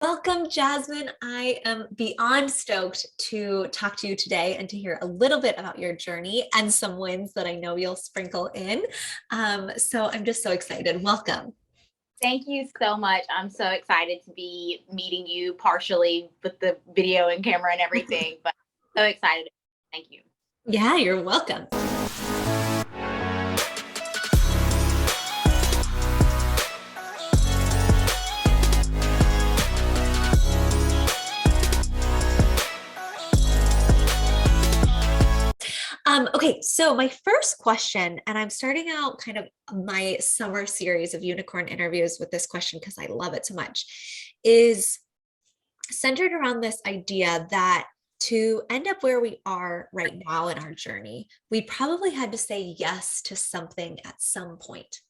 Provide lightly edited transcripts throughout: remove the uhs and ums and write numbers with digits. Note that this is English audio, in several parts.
Welcome, Jasmine. I am beyond stoked to talk to you today and to hear a little bit about your journey and some wins that I know you'll sprinkle in. So I'm just so excited. Welcome. Thank you so much. I'm so excited to be meeting you partially with the video and camera and everything, but so excited. Thank you. Yeah, you're welcome. Okay, so my first question, and I'm starting out kind of my summer series of unicorn interviews with this question because I love it so much, is centered around this idea that to end up where we are right now in our journey, we probably had to say yes to something at some point.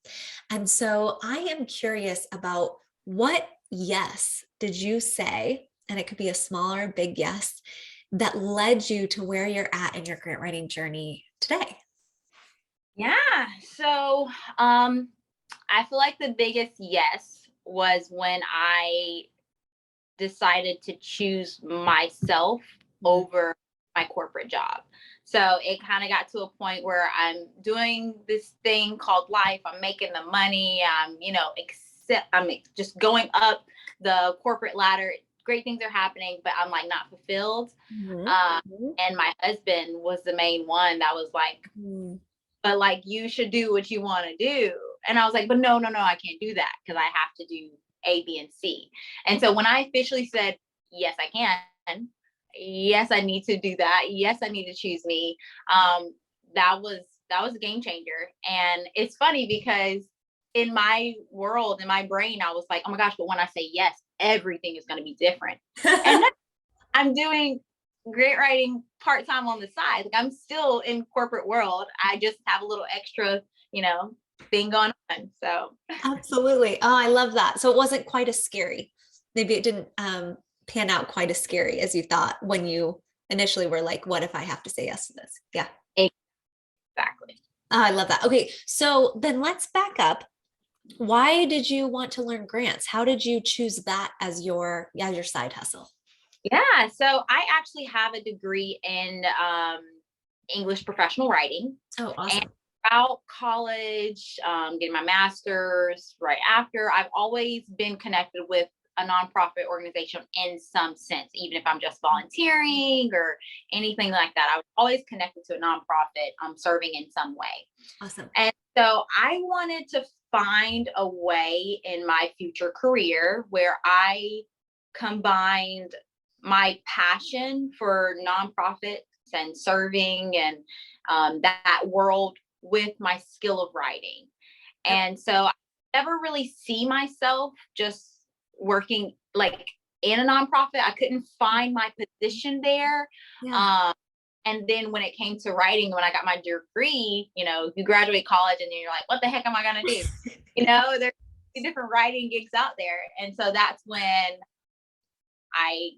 And so I am curious about what yes did you say, and it could be a small or big yes, that led you to where you're at in your grant writing journey today? Yeah. So um I feel like the biggest yes was when I decided to choose myself Mhm. over my corporate job. So it kind of got to a point where I'm doing this thing called life. I'm making the money. I'm just going up the corporate ladder. Great things are happening, but I'm like not fulfilled. Mhm. Um, and my husband was the main one that was like, Mhm. but like you should do what you want to do. And I was like, but no, I can't do that because I have to do A, B, and C. And so when I officially said, yes, I can, yes, I need to do that. Yes, I need to choose me. Um, that was a game changer. And it's funny because in my world, in my brain, I was like, oh my gosh, but when I say yes, everything is going to be different. And I'm doing grant writing part time on the side. Like I'm still in corporate world. I just have a little extra, you know, thing going on. So Absolutely. Oh, I love that. So it wasn't quite as scary. Maybe it didn't pan out quite as scary as you thought when you initially were like, what if I have to say yes to this? Yeah. exactly. Oh, I love that. Okay. So then let's back up. Why did you want to learn grants? How did you choose that as your side hustle? Yeah. So I actually have a degree in English professional writing. Oh, And awesome. about college, getting my master's right after, I've always been connected with a nonprofit organization in some sense, even if I'm just volunteering or anything like that. I was always connected to a nonprofit, serving in some way. Awesome. And so I wanted to find a way in my future career where I combined my passion for nonprofits and serving and that world with my skill of writing. Yep. And so I never really see myself just working like in a nonprofit. I couldn't find my position there. Yeah. Um, and then when it came to writing, when I got my degree, you graduate college and then you're like, what the heck am I going to do? There's different writing gigs out there. And so that's when I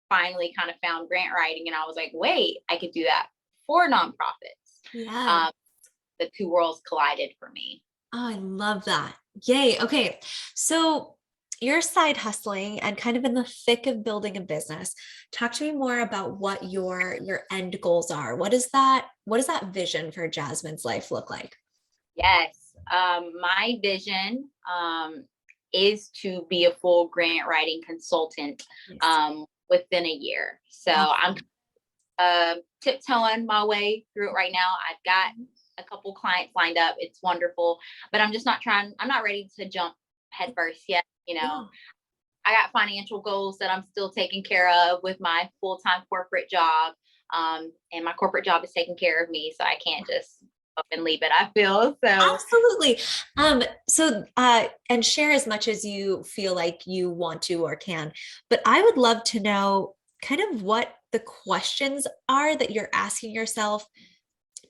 finally kind of found grant writing and I was like, wait, I could do that for nonprofits. Yeah. Um, the two worlds collided for me. Oh, I love that. Yay. Okay. So you're side hustling and kind of in the thick of building a business. Talk to me more about what your end goals are. What does that vision for Jasmine's life look like? Yes. My vision is to be a full grant writing consultant Nice. within a year. So I'm Awesome. tiptoeing my way through it right now. I've got a couple clients lined up. It's wonderful, but I'm not ready to jump headfirst yet. Yeah. I got financial goals that I'm still taking care of with my full time corporate job. And my corporate job is taking care of me, so I can't just up and leave it. I feel so. Absolutely. And share as much as you feel like you want to or can. But I would love to know kind of what the questions are that you're asking yourself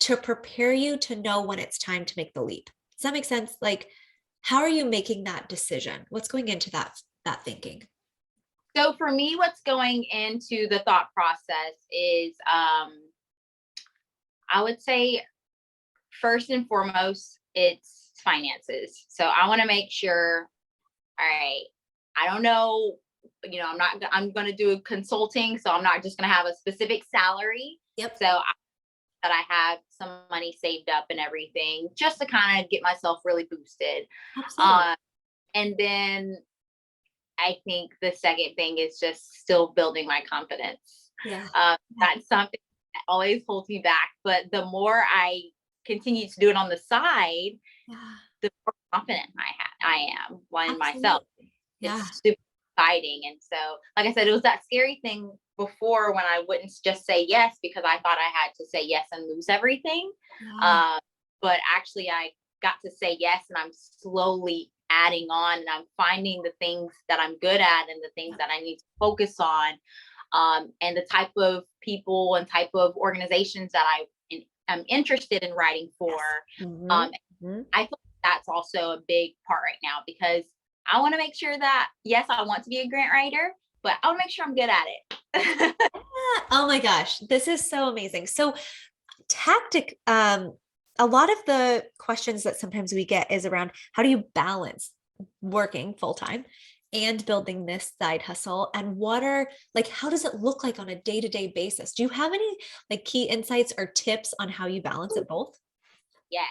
to prepare you to know when it's time to make the leap. Does that make sense? Like, how are you making that decision? What's going into that thinking? So for me, what's going into the thought process is, I would say first and foremost, it's finances. So I want to make sure, all right, I don't know I'm going to do consulting. So I'm not just going to have a specific salary. Yep. So that I have some money saved up and everything just to kind of get myself really boosted. Absolutely. And then I think the second thing is just still building my confidence. Yeah. That's something that always holds me back. But the more I continue to do it on the side, the more confident I am in myself. Absolutely. Yeah. It's super exciting. And so, like I said, it was that scary thing before when I wouldn't just say yes because I thought I had to say yes and lose everything. Yeah. But actually, I got to say yes, and I'm slowly adding on, and I'm finding the things that I'm good at and the things that I need to focus on, and the type of people and type of organizations that am interested in writing for. I feel that's also a big part right now because I want to make sure that, yes, I want to be a grant writer, but I want to make sure I'm good at it. Oh my gosh, this is so amazing. So a lot of the questions that sometimes we get is around how do you balance working full time and building this side hustle, and how does it look like on a day-to-day basis? Do you have any like key insights or tips on how you balance it both? Yes.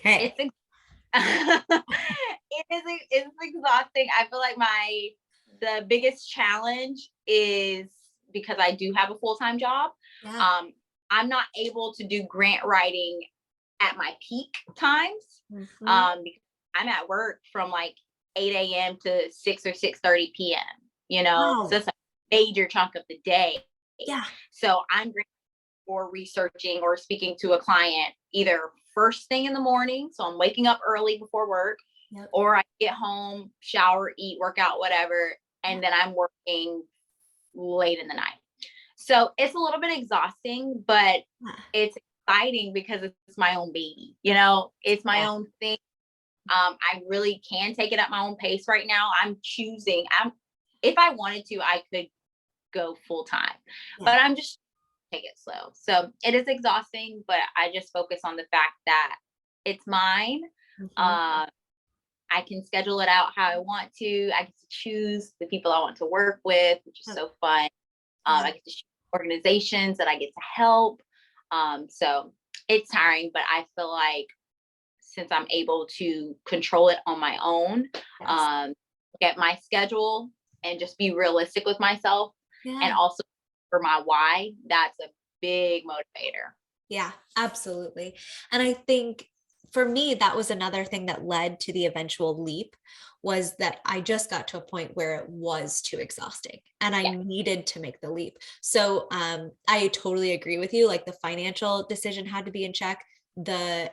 Okay. It's exhausting. I feel like the biggest challenge is because I do have a full-time job. Yeah. I'm not able to do grant writing at my peak times. Because I'm at work from like 8 a.m. to 6 or 6:30 p.m. Wow. So it's a major chunk of the day. Yeah. So I'm great for researching or speaking to a client either first thing in the morning. So I'm waking up early before work, or I get home, shower, eat, work out, whatever. And then I'm working late in the night. So it's a little bit exhausting, but it's exciting because it's my own baby. It's my own thing. I really can take it at my own pace right now. If I wanted to, I could go full time, but I'm just take it slow. So it is exhausting, but I just focus on the fact that it's mine. I can schedule it out how I want to. I get to choose the people I want to work with, which is so fun. I get to choose organizations that I get to help. So it's tiring, but I feel like since I'm able to control it on my own, get my schedule and just be realistic with myself, and also for my why, that's a big motivator. Yeah, absolutely. And I think for me, that was another thing that led to the eventual leap, was that I just got to a point where it was too exhausting and I needed to make the leap. So I totally agree with you. Like the financial decision had to be in check. The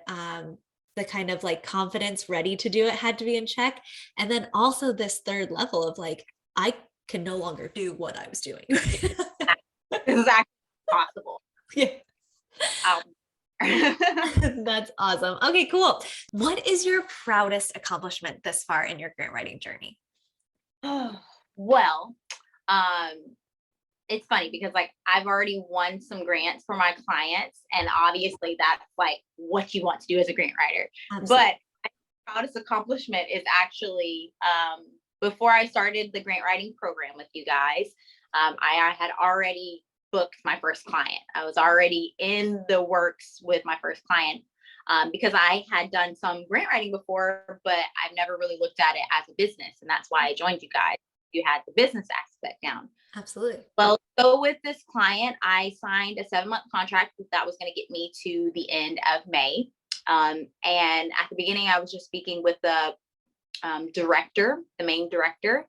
kind of like confidence ready to do it had to be in check. And then also this third level of like, I can no longer do what I was doing. Exactly possible. Yeah. That's awesome. Okay, cool. What is your proudest accomplishment this far in your grant writing journey? Well, it's funny because like I've already won some grants for my clients, and obviously that's like what you want to do as a grant writer. Absolutely. But my proudest accomplishment is actually before I started the grant writing program with you guys, I had already booked my first client. I was already in the works with my first client because I had done some grant writing before, but I've never really looked at it as a business. And that's why I joined you guys. You had the business aspect down. Absolutely. Well, so with this client, I signed a 7-month contract that was going to get me to the end of May. And at the beginning, I was just speaking with the director, the main director.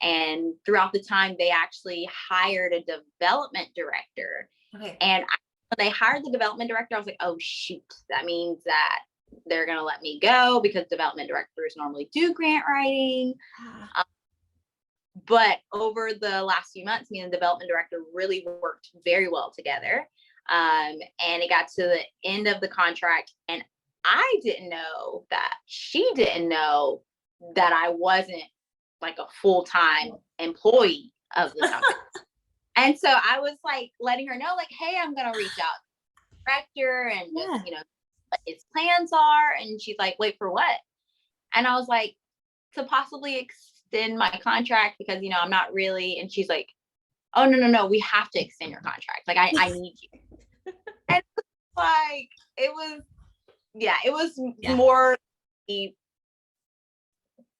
And throughout the time, they actually hired a development director. Okay. And when they hired the development director, I was like, oh, shoot, that means that they're going to let me go because development directors normally do grant writing. But over the last few months, me and the development director really worked very well together. And it got to the end of the contract, and I didn't know that she didn't know that I wasn't like a full-time employee of the company. And so I was like letting her know, like, hey, I'm going to reach out to the director and just, what his plans are. And she's like, wait, for what? And I was like, to possibly extend my contract because, I'm not really, and she's like, oh, no, we have to extend your contract. Like, I need you. And like, it was, it was more the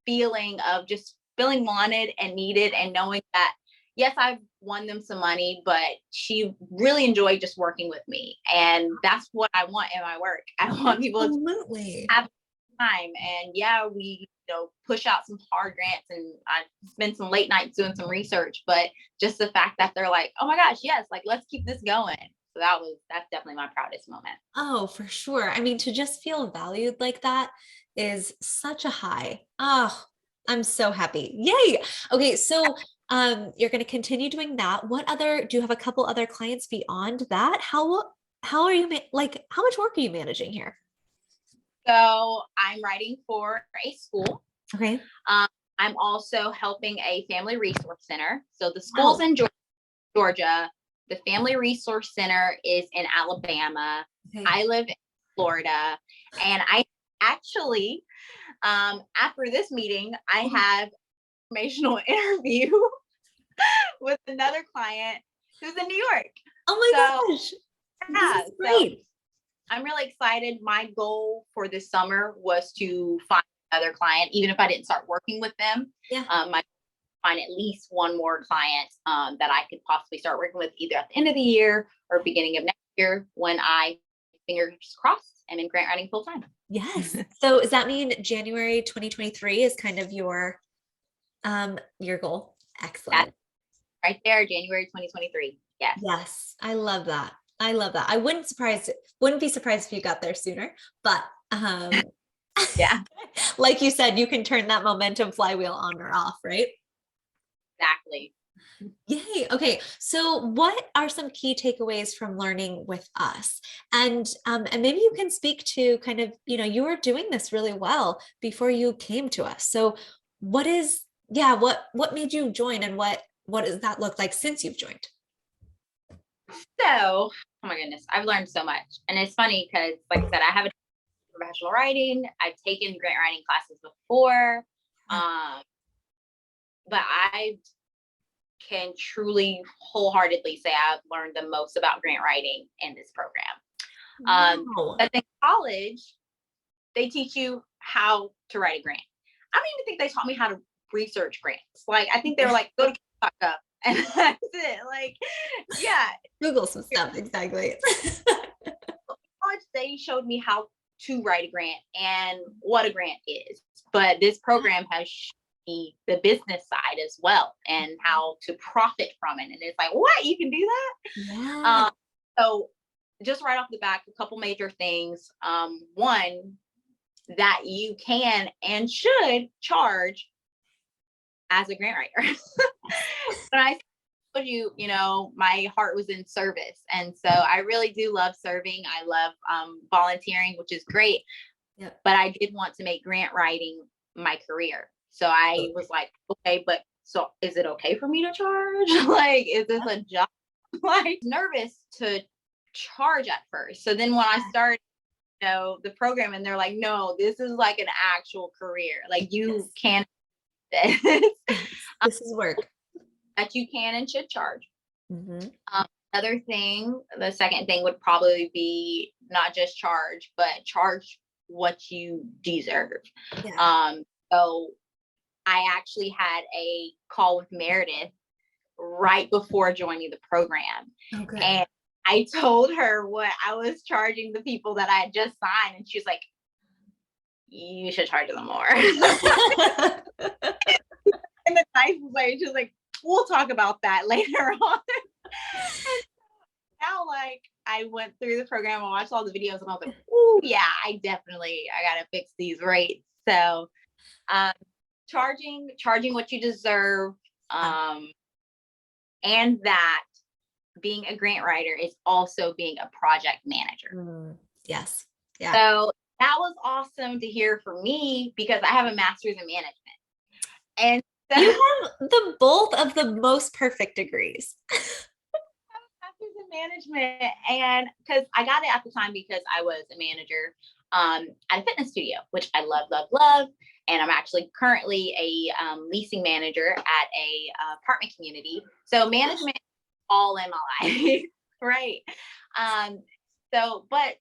feeling of just feeling wanted and needed and knowing that, yes, I've won them some money, but she really enjoyed just working with me. And that's what I want in my work. I want people to have time. And we, push out some hard grants and I spend some late nights doing some research, but just the fact that they're like, oh my gosh, yes, like, let's keep this going. So that's definitely my proudest moment. Oh, for sure. I mean, to just feel valued like that is such a high. Oh, I'm so happy. Yay. Okay. So, you're going to continue doing that. Do you have a couple other clients beyond that? How are you, how much work are you managing here? So I'm writing for a school. Okay. I'm also helping a family resource center. So the school's in Georgia. The family resource center is in Alabama. Okay. I live in Florida. And I actually, after this meeting, I have an informational interview with another client who's in New York. Oh my gosh. This is great. So I'm really excited. My goal for this summer was to find another client, even if I didn't start working with them. Yeah. Find at least one more client that I could possibly start working with either at the end of the year or beginning of next year when I, fingers crossed, am in grant writing full time. Yes. So does that mean January 2023 is kind of your goal? Excellent. That's right there, January 2023. Yes. Yes. I love that. I love that. I wouldn't be surprised if you got there sooner, but yeah. Like you said, you can turn that momentum flywheel on or off, right? Exactly. Yay. Okay. So what are some key takeaways from learning with us? And maybe you can speak to kind of, you were doing this really well before you came to us. So what made you join and what does that look like since you've joined? So, oh my goodness, I've learned so much. And it's funny because, like I said, I have a professional writing. I've taken grant writing classes before. But I can truly wholeheartedly say I've learned the most about grant writing in this program. Wow. But in college, they teach you how to write a grant. I don't even think they taught me how to research grants. Like, I think they were like, go to up and that's it. Like, Google some stuff. Exactly. College, they showed me how to write a grant and what a grant is. But this program has shown me the business side as well and how to profit from it. And it's like, what? You can do that? Yeah. So just right off the bat, a couple major things. One, that you can and should charge as a grant writer. When I told you, my heart was in service. And so I really do love serving. I love volunteering, which is great. Yep. But I did want to make grant writing my career. So I was like, okay, but so is it okay for me to charge? Like, is this a job? Like, nervous to charge at first. So then when I started, the program, and they're like, no, this is like an actual career. Like, you can this is work that you can and should charge. Mm-hmm. Another thing, the second thing would probably be not just charge, but charge what you deserve. Yeah. So I actually had a call with Meredith right before joining the program. Okay. And I told her what I was charging the people that I had just signed, and she's like, you should charge them more. In the nicest way. She's like, we'll talk about that later on. Now, like, I went through the program, I watched all the videos, and I was like, oh yeah, I gotta fix these rates. So charging what you deserve, and that being a grant writer is also being a project manager. Yes. Yeah. So that was awesome to hear for me because I have a master's in management. And so you have both of the most perfect degrees. Master's in management, and because I got it at the time because I was a manager. at a fitness studio, which I love, love, love. And I'm actually currently a leasing manager at a apartment community. So management all in my life, right? But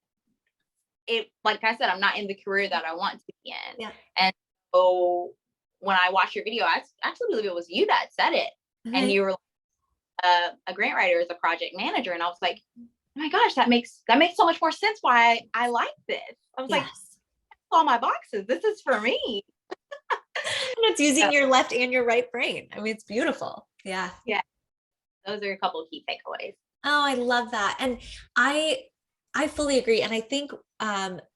it, like I said, I'm not in the career that I want to be in. Yeah. And so when I watched your video, I actually believe it was you that said it. Okay. And you were a grant writer as a project manager. And I was like, oh my gosh, that makes so much more sense why I like this. I was like, Yes. all my boxes. This is for me. And it's using your left and your right brain. I mean, it's beautiful. Yeah. Yeah. Those are a couple of key takeaways. Oh, I love that. And I fully agree. And I think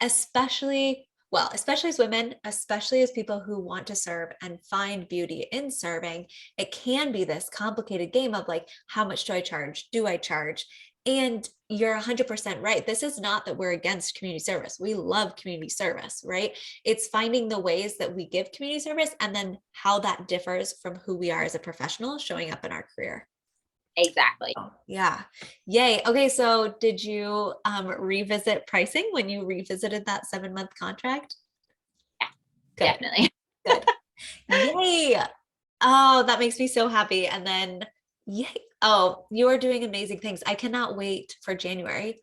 especially as women, especially as people who want to serve and find beauty in serving, it can be this complicated game of like, how much do I charge? Do I charge? And you're 100% right. This is not that we're against community service. We love community service, right? It's finding the ways that we give community service and then how that differs from who we are as a professional showing up in our career. Exactly. Oh, yeah. Yay. Okay. So did you revisit pricing when you revisited that 7-month contract? Yeah, Good. definitely. Good. Yay. Oh, that makes me so happy. And then, yay. Oh, you are doing amazing things. I cannot wait for January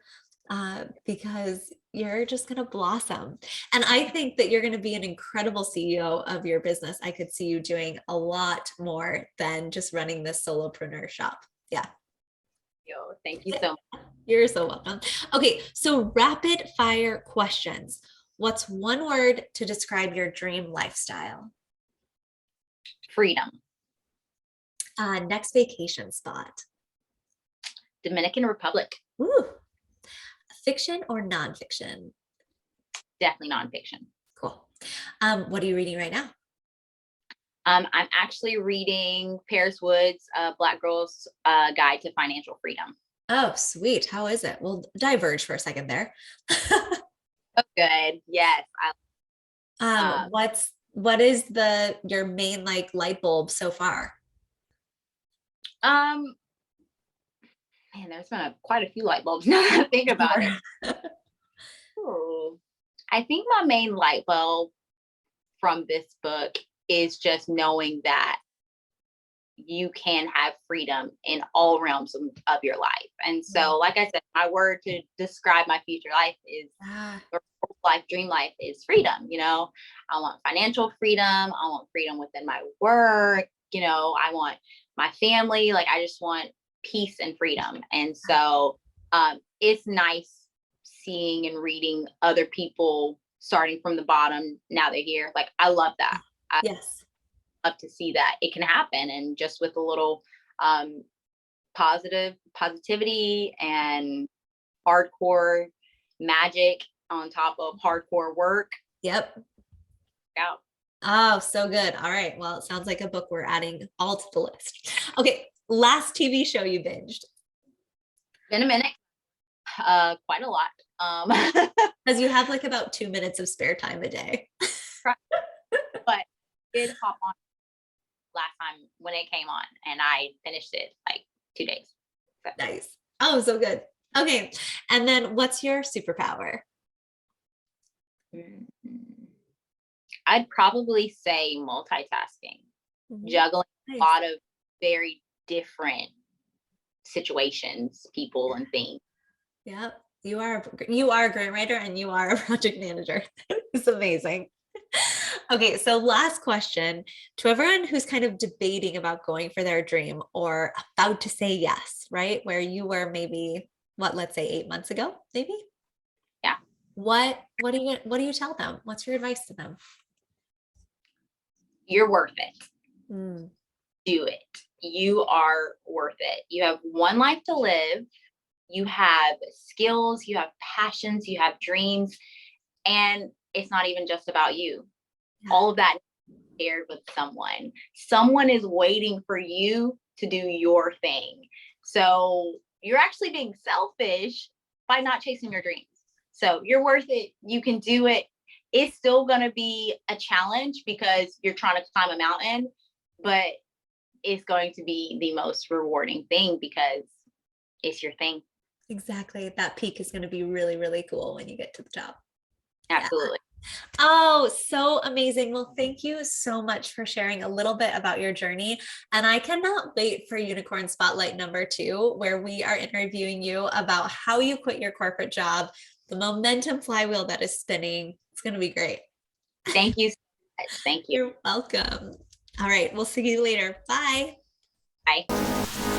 because you're just going to blossom. And I think that you're going to be an incredible CEO of your business. I could see you doing a lot more than just running this solopreneur shop. Yeah. Thank you so much. You're so welcome. Okay, so rapid fire questions. What's one word to describe your dream lifestyle? Freedom. Next vacation spot. Dominican Republic. Ooh. Fiction or nonfiction? Definitely nonfiction. Cool. What are you reading right now? I'm actually reading Paris Wood's Black Girl's Guide to Financial Freedom. Oh, sweet. How is it? We'll diverge for a second there. Oh, good. Yes. What is your main like light bulb so far? Man, there's been quite a few light bulbs now that I think about it. Ooh. I think my main light bulb from this book is just knowing that you can have freedom in all realms of your life. And so, like I said, my word to describe my future life is dream life is freedom. I want financial freedom. I want freedom within my work. I want my family. Like, I just want peace and freedom. And so it's nice seeing and reading other people starting from the bottom. Now they're here. Like, I love that. Yes. Love to see that it can happen, and just with a little positivity and hardcore magic on top of hardcore work. Yep. Yeah. Oh, so good. All right. Well, it sounds like a book we're adding all to the list. Okay. Last TV show you binged? Been a minute. Quite a lot. Because you have like about 2 minutes of spare time a day. But did hop on last time when it came on, and I finished it like 2 days. So. Nice. Oh, so good. Okay. And then what's your superpower? I'd probably say multitasking, juggling a lot of very different situations, people, and things. Yep. You are a grant writer and you are a project manager. It's amazing. Okay, so last question to everyone who's kind of debating about going for their dream or about to say yes, right? Where you were maybe, let's say 8 months ago, maybe? Yeah. What do you tell them? What's your advice to them? You're worth it. Do it. You are worth it. You have one life to live. You have skills, you have passions, you have dreams, and it's not even just about you. Yeah. All of that is shared with someone. Someone is waiting for you to do your thing. So you're actually being selfish by not chasing your dreams. So you're worth it. You can do it. It's still going to be a challenge because you're trying to climb a mountain, but it's going to be the most rewarding thing because it's your thing. Exactly. That peak is going to be really, really cool when you get to the top. Yeah. Absolutely. Oh, so amazing. Well, thank you so much for sharing a little bit about your journey. And I cannot wait for Unicorn Spotlight #2, where we are interviewing you about how you quit your corporate job, the momentum flywheel that is spinning. It's going to be great. Thank you so much. Thank you. You're welcome. All right. We'll see you later. Bye. Bye.